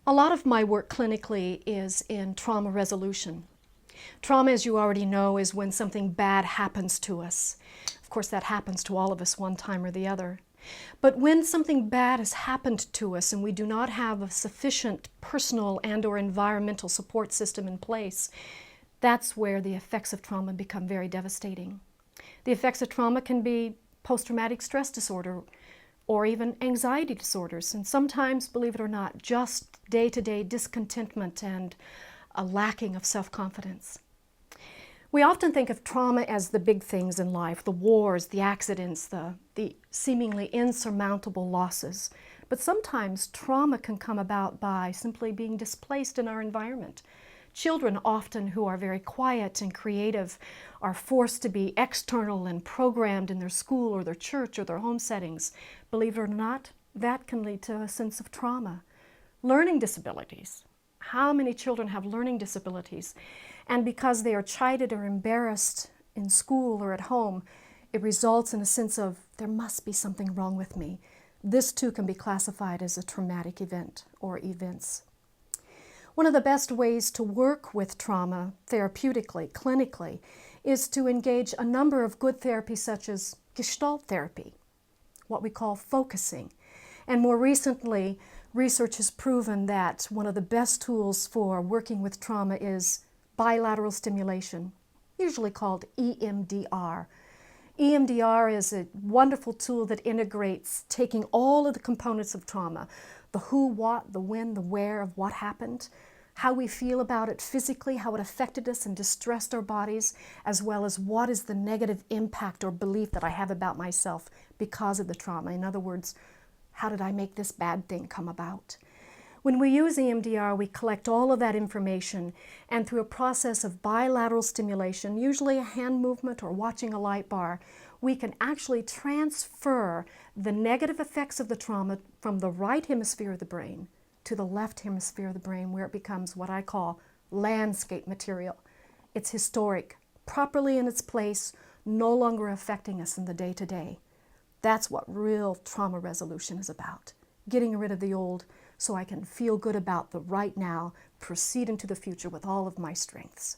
A lot of my work clinically is in trauma resolution. Trauma, as you already know, is when something bad happens to us. Of course, that happens to all of us one time or the other. But when something bad has happened to us and we do not have a sufficient personal and/or environmental support system in place, that's where the effects of trauma become very devastating. The effects of trauma can be post-traumatic stress disorder or even anxiety disorders, and sometimes, believe it or not, just day-to-day discontentment and a lacking of self-confidence. We often think of trauma as the big things in life, the wars, the accidents, the seemingly insurmountable losses. But sometimes trauma can come about by simply being displaced in our environment. Children often who are very quiet and creative are forced to be external and programmed in their school or their church or their home settings. Believe it or not, that can lead to a sense of trauma. Learning disabilities. How many children have learning disabilities? And because they are chided or embarrassed in school or at home, it results in a sense of, there must be something wrong with me. This too can be classified as a traumatic event or events. One of the best ways to work with trauma therapeutically, clinically, is to engage a number of good therapies such as Gestalt therapy, what we call focusing. And more recently, research has proven that one of the best tools for working with trauma is bilateral stimulation, usually called EMDR. EMDR is a wonderful tool that integrates taking all of the components of trauma, the who, what, the when, the where of what happened, how we feel about it physically, how it affected us and distressed our bodies, as well as what is the negative impact or belief that I have about myself because of the trauma. In other words, how did I make this bad thing come about? When we use EMDR, we collect all of that information, and through a process of bilateral stimulation, usually a hand movement or watching a light bar, we can actually transfer the negative effects of the trauma from the right hemisphere of the brain to the left hemisphere of the brain, where it becomes what I call landscape material. It's historic, properly in its place, no longer affecting us in the day-to-day. That's what real trauma resolution is about. Getting rid of the old so I can feel good about the right now, proceed into the future with all of my strengths.